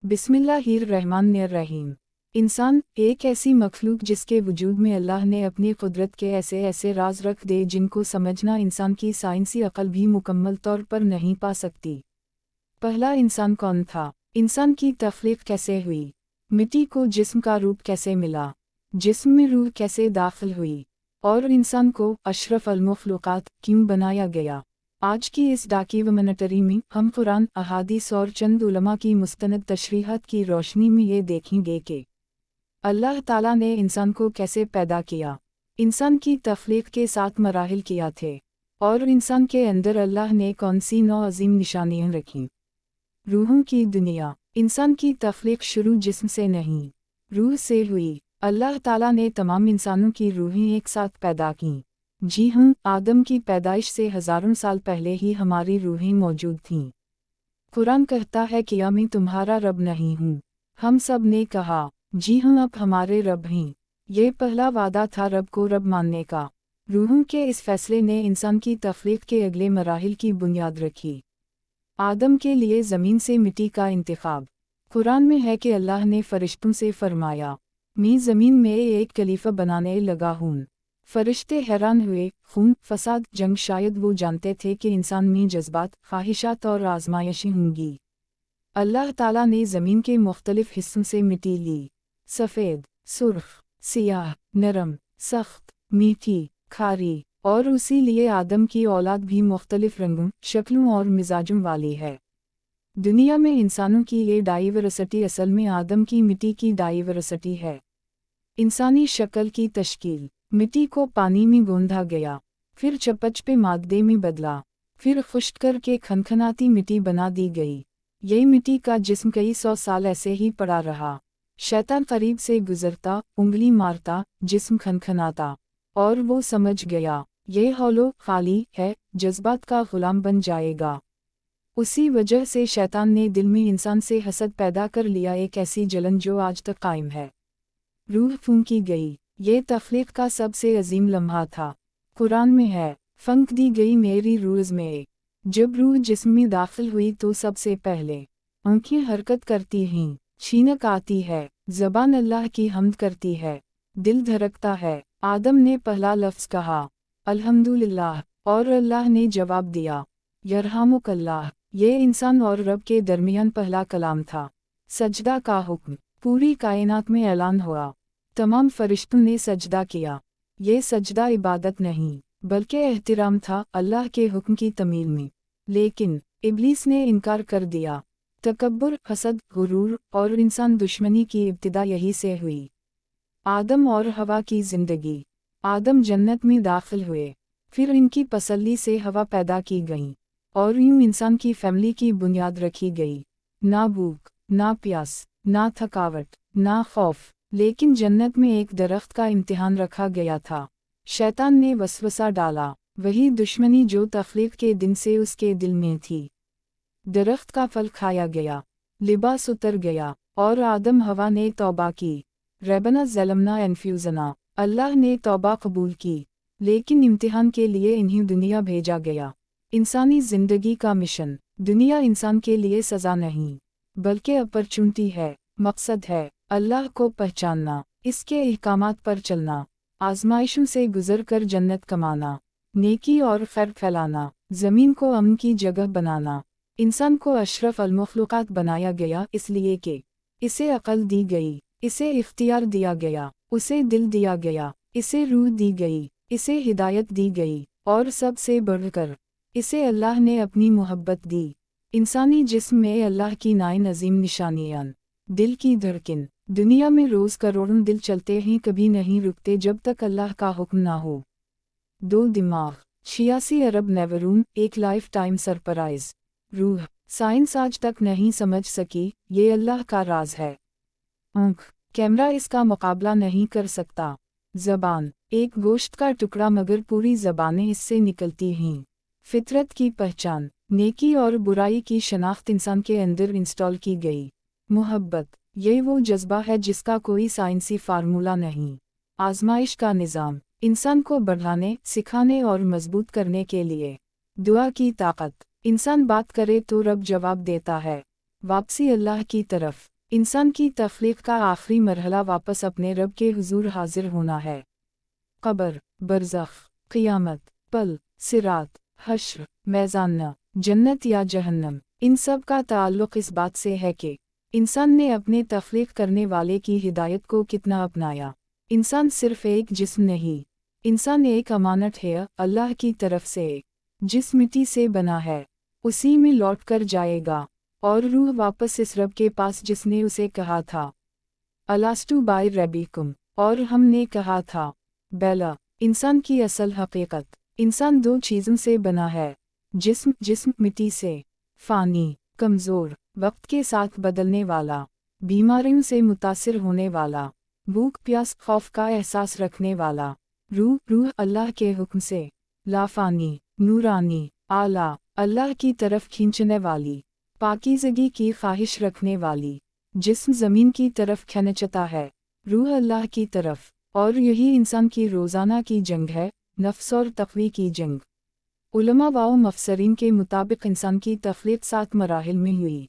बिस्मिल्लाहिर्रहमानिर्रहीम। इंसान एक ऐसी मखलूक जिसके वजूद में अल्लाह ने अपनी कुदरत के ऐसे ऐसे राज रख दे जिनको समझना इंसान की साइंसी अक़ल भी मुकम्मल तौर पर नहीं पा सकती। पहला इंसान कौन था? इंसान की तख्लीक कैसे हुई? मिट्टी को जिस्म का रूप कैसे मिला? जिस्म में रूह कैसे दाखिल हुई? और इंसान को अशरफ अल-मखलूक़ात क्यों बनाया गया? आज की इस डॉक्यूमेंटरी में हम कुरान, अहादीस और चंद उलमा की मुस्तनद तशरीहात की रोशनी में ये देखेंगे कि अल्लाह ताला ने इंसान को कैसे पैदा किया, इंसान की तख्लीक के 7 मराहिल किया थे, और इंसान के अंदर अल्लाह ने कौन सी 9 अजीम निशानियाँ रखीं। रूहों की दुनिया। इंसान की तख्लीक शुरू जिस्म से नहीं, रूह से हुई। अल्लाह ताला ने तमाम इंसानों की रूहें एक साथ पैदा कीं। जी हाँ, आदम की पैदाइश से हज़ारों साल पहले ही हमारी रूहें मौजूद थीं। कुरान कहता है कि मैं तुम्हारा रब नहीं हूँ। हम सब ने कहा, जी हाँ, अब हमारे रब हैं। ये पहला वादा था रब को रब मानने का। रूहों के इस फैसले ने इंसान की तख्लीक के अगले मराहिल की बुनियाद रखी। आदम के लिए ज़मीन से मिट्टी का इंतखाब। कुरान में है कि अल्लाह ने फरिश्तों से फरमाया, मैं ज़मीन में एक खलीफा बनाने लगा हूँ। फरिश्ते हैरान हुए। खून, फसाद, जंग, शायद वो जानते थे कि इंसान में जज्बात, ख्वाहिशात और आजमाइशें होंगी। अल्लाह ताला ने ज़मीन के मुख्तलिफ हिस्सों से मिट्टी ली। सफ़ेद, सुर्ख, सियाह, नरम, सख्त, मीठी, खारी, और उसी लिए आदम की औलाद भी मुख्तलिफ रंगों, शक्लों और मिजाजों वाली है। दुनिया में इंसानों की ये डाइवर्सिटी असल में आदम की मिट्टी की डाइवर्सिटी है। इंसानी शक्ल की तश्कील। मिट्टी को पानी में गूंधा गया, फिर चपच मादे में बदला, फिर खुश्क करके खनखनाती मिट्टी बना दी गई। यही मिट्टी का जिस्म कई 100 साल ऐसे ही पड़ा रहा। शैतान करीब से गुजरता, उंगली मारता, जिस्म खनखनाता, और वो समझ गया ये हौलो खाली है, जज्बात का गुलाम बन जाएगा। उसी वजह से शैतान ने दिल में इंसान से हसद पैदा कर लिया, एक ऐसी जलन जो आज तक कायम है। रूह फूंकी गई। ये तख्लीक का सबसे अजीम लम्हा था। कुरान में है, फंक दी गई मेरी रूज़ में। जब रूह जिस्म में दाखिल हुई तो सबसे पहले आँखें हरकत करती हैं, छीनक आती है, ज़बान अल्लाह की हम्द करती है, दिल धड़कता है। आदम ने पहला लफ्ज़ कहा, अल्हम्दुलिल्लाह, और अल्लाह ने जवाब दिया, यरहमुकल्लाह। ये इंसान और रब के दरमियान पहला कलाम था। सजदा का हुक्म। पूरी कायनात में ऐलान हुआ, तमाम फरिश्तों ने सजदा किया। ये सजदा इबादत नहीं, बल्कि एहतिराम था अल्लाह के हुक्म की तमील में। लेकिन इब्लीस ने इनकार कर दिया। तकब्बुर, हसद, गुरूर और इंसान दुश्मनी की इब्तिदा यही से हुई। आदम और हवा की ज़िंदगी। आदम जन्नत में दाखिल हुए, फिर इनकी तसल्ली से हवा पैदा की गई, और यूं इंसान की फैमिली की बुनियाद रखी गई। ना भूख, ना प्यास, ना थकावट, ना खौफ, लेकिन जन्नत में एक दरख्त का इम्तिहान रखा गया था। शैतान ने वसवसा डाला, वही दुश्मनी जो तख्लीक के दिन से उसके दिल में थी। दरख्त का फल खाया गया, लिबास उतर गया, और आदम हवा ने तौबा की। रब्बना ज़लमना अनफुसना, अल्लाह ने तौबा कबूल की, लेकिन इम्तिहान के लिए इन्हीं दुनिया भेजा गया। इंसानी ज़िंदगी का मिशन। दुनिया इंसान के लिए सज़ा नहीं, बल्कि अपॉर्चुनिटी है, मकसद है अल्लाह को पहचानना, इसके अहकामात पर चलना, आजमाइशों से गुजर कर जन्नत कमाना, नेकी और खैर फैलाना, ज़मीन को अमन की जगह बनाना। इंसान को अशरफ अल-मखलूक़ात बनाया गया इसलिए कि इसे अक़ल दी गई, इसे इख्तियार दिया गया, उसे दिल दिया गया, इसे रूह दी गई, इसे हिदायत दी गई, और सबसे बढ़कर इसे अल्लाह ने अपनी मोहब्बत दी। इंसानी जिस्म में अल्लाह की 9 अजीम निशानियाँ। दिल की धड़कन। दुनिया में रोज़ करोड़ों दिल चलते हैं, कभी नहीं रुकते जब तक अल्लाह का हुक्म ना हो। 2 दिमाग, 86 अरब नेवरून, एक लाइफ टाइम सरप्राइज। रूह, साइंस आज तक नहीं समझ सकी, ये अल्लाह का राज है। आँख, कैमरा इसका मुकाबला नहीं कर सकता। ज़बान, एक गोश्त का टुकड़ा मगर पूरी ज़बानें इससे निकलती हैं। फितरत की पहचान, नेकी और बुराई की शनाख्त इंसान के अंदर इंस्टॉल की गई। मोहब्बत, ये वो जज्बा है जिसका कोई साइंसी फार्मूला नहीं। आजमाइश का निज़ाम, इंसान को बढ़ाने, सिखाने और मजबूत करने के लिए। दुआ की ताकत, इंसान बात करे तो रब जवाब देता है। वापसी अल्लाह की तरफ, इंसान की तख्लीक का आखिरी मरहला वापस अपने रब के हुजूर हाजिर होना है। कब्र, बरज़ख, क़ियामत, पल, सिरात, हश्र, मैज़ान, जन्नत या जहन्नम, इन सब का ताल्लुक़ इस बात से है कि इंसान ने अपने तख्लीक करने वाले की हिदायत को कितना अपनाया। इंसान सिर्फ़ एक जिस्म नहीं, इंसान एक अमानत है अल्लाह की तरफ से, जिस मिट्टी से बना है उसी में लौट कर जाएगा, और रूह वापस इस रब के पास जिसने उसे कहा था अलास्तु बाय रब्बिकुम, और हमने कहा था बेला। इंसान की असल हकीकत, इंसान दो चीज़ों से बना है, जिस्म मिट्टी से, फ़ानी, कमज़ोर, वक्त के साथ बदलने वाला, बीमारियों से मुतासिर होने वाला, भूख प्यास खौफ का एहसास रखने वाला, रूह अल्लाह के हुक्म से, लाफ़ानी, नूरानी, आला, अल्लाह की तरफ खींचने वाली, पाकीज़गी की ख्वाहिश रखने वाली। जिस्म ज़मीन की तरफ खिंचता है, रूह अल्लाह की तरफ, और यही इंसान की रोज़ाना की जंग है, नफ्स और तक़वी की जंग। उलमा व मफसरीन के मुताबिक इंसान की तख्लीक 7 मराहिल में हुई।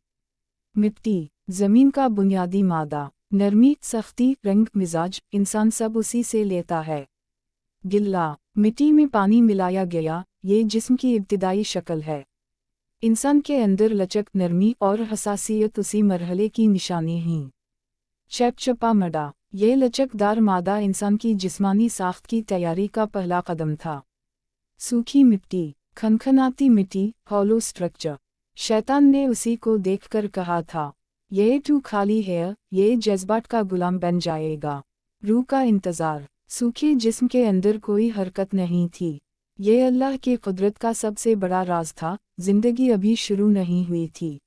मिट्टी, ज़मीन का बुनियादी मादा, नरमी, सख्ती, रंग, मिजाज, इंसान सब उसी से लेता है। गिल्ला, मिट्टी में पानी मिलाया गया, ये जिस्म की इब्तिदाई शक्ल है। इंसान के अंदर लचक, नरमी और हसासियत उसी मरहले की निशानी हैं। चपचपा मडा, ये लचकदार मादा इंसान की जिस्मानी साख्त की तैयारी का पहला कदम था। सूखी मिट्टी, खनखनाती मिट्टी, हॉलो स्ट्रक्चर, शैतान ने उसी को देखकर कहा था ये तू खाली है, ये जज्बात का गुलाम बन जाएगा। रूह का इंतज़ार, सूखे जिस्म के अंदर कोई हरकत नहीं थी, ये अल्लाह की कुदरत का सबसे बड़ा राज था, जिंदगी अभी शुरू नहीं हुई थी।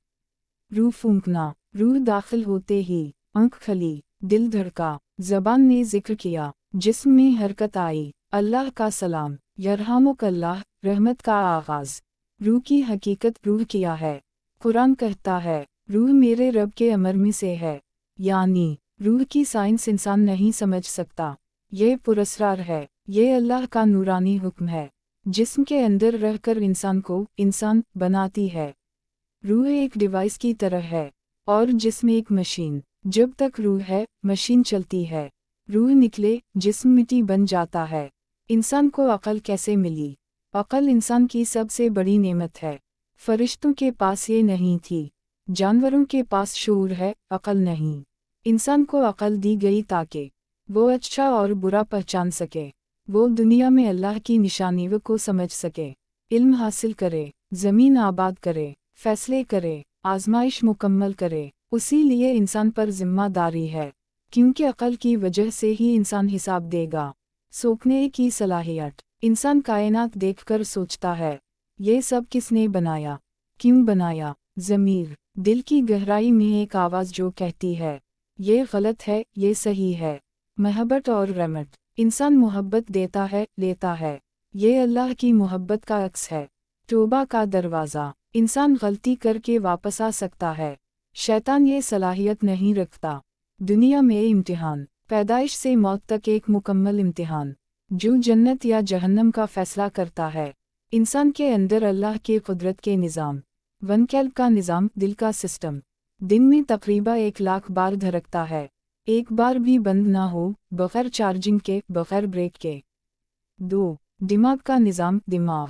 रूह फूंकना, रूह दाखिल होते ही आँख खली, दिल धड़का, ज़बान ने जिक्र किया, जिस्म में हरकत आई, अल्लाह का सलाम, यरहमुकल्लाह, रहमत का आगाज़। रूह की हकीकत, रूह क्या है? कुरान कहता है रूह मेरे रब के अमर में से है, यानी रूह की साइंस इंसान नहीं समझ सकता, ये पुरस्रार है, ये अल्लाह का नूरानी हुक्म है, जिस्म के अंदर रहकर इंसान को इंसान बनाती है। रूह एक डिवाइस की तरह है, और जिस्म एक मशीन। जब तक रूह है, मशीन चलती है, रूह निकले, जिस्म मिट्टी बन जाता है। इंसान को अक़ल कैसे मिली? अक़ल इंसान की सबसे बड़ी नेमत है। फरिश्तों के पास ये नहीं थी, जानवरों के पास शऊर है, अक़ल नहीं। इंसान को अक़ल दी गई ताकि वो अच्छा और बुरा पहचान सके, वो दुनिया में अल्लाह की निशानियों को समझ सके, इल्म हासिल करे, ज़मीन आबाद करे, फ़ैसले करे, आज़माइश मुकम्मल करे। उसी लिए इंसान पर ज़िम्मेदारी है, क्योंकि अक़ल की वजह से ही इंसान हिसाब देगा। सोचने की सलाहियत, इंसान कायनात देखकर सोचता है ये सब किसने बनाया, क्यों बनाया? ज़मीर, दिल की गहराई में एक आवाज़ जो कहती है ये गलत है, ये सही है। मोहब्बत और रहमत, इंसान मोहब्बत देता है, लेता है, ये अल्लाह की मोहब्बत का अक्स है। तौबा का दरवाज़ा, इंसान गलती करके वापस आ सकता है, शैतान ये सलाहियत नहीं रखता। दुनिया में इम्तिहान, पैदाइश से मौत तक एक मुकम्मल इम्तिहान, जो जन्नत या जहन्नम का फ़ैसला करता है। इंसान के अंदर अल्लाह के कुदरत के निज़ाम, वनकैल्ब का निज़ाम, दिल का सिस्टम, दिन में तकरीबा 1,00,000 बार धड़कता है, एक बार भी बंद ना हो, बग़ैर चार्जिंग के, बग़ैर ब्रेक के। 2. दिमाग का निज़ाम, दिमाग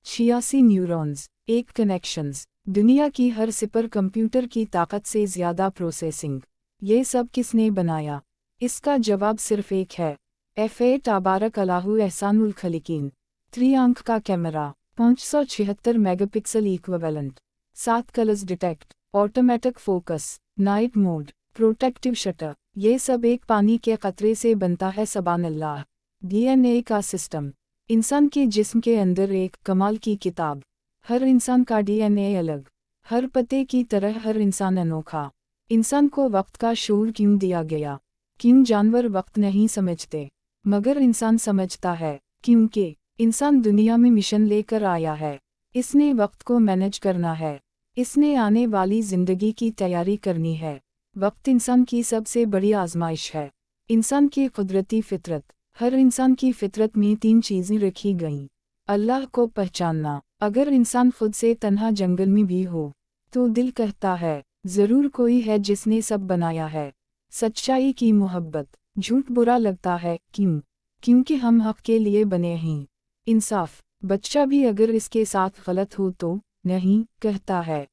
86 न्यूरॉन्स, 1 कनेक्शंस, दुनिया की हर सिपर कंप्यूटर की ताकत से ज़्यादा प्रोसेसिंग। ये सब किसने बनाया? इसका जवाब सिर्फ एक है, F8 तबारक अल्लाहु एहसानुल खलिकीन। 3 आंख का camera, 576 megapixel equivalent, 7 colours detect, automatic focus, night mode, protective shutter, ये सब एक पानी के कतरे से बनता है। सुभान अल्लाह। DNA का सिस्टम, इंसान के जिस्म के अंदर एक कमाल की किताब, हर इंसान का DNA अलग, हर पत्ते की तरह हर इंसान अनोखा। इंसान को वक्त का शऊर क्यों दिया गया? क्यों जानवर वक्त नहीं समझते, मगर इंसान समझता है? क्योंकि इंसान दुनिया में मिशन लेकर आया है, इसने वक्त को मैनेज करना है, इसने आने वाली ज़िंदगी की तैयारी करनी है। वक्त इंसान की सबसे बड़ी आजमाइश है। इंसान की कुदरती फितरत, हर इंसान की फितरत में 3 चीज़ें रखी गईं। अल्लाह को पहचानना, अगर इंसान खुद से तन्हा जंगल में भी हो तो दिल कहता है ضرور کوئی ہے جس نے سب بنایا ہے۔ سچائی کی محبت، جھوٹ برا لگتا ہے، کیوں؟ کیونکہ ہم حق کے لیے بنے ہیں۔ انصاف، بچہ بھی اگر اس کے ساتھ غلط ہو تو نہیں کہتا ہے۔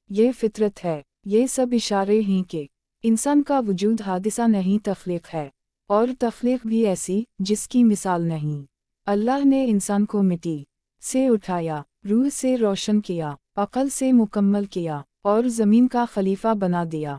یہ فطرت ہے۔ یہ سب اشارے ہیں کہ انسان کا وجود حادثہ نہیں، تخلیق ہے، اور تخلیق بھی ایسی جس کی مثال نہیں۔ اللہ نے انسان کو مٹی سے اٹھایا، روح سے روشن کیا، عقل سے مکمل کیا، اور زمین کا خلیفہ بنا دیا۔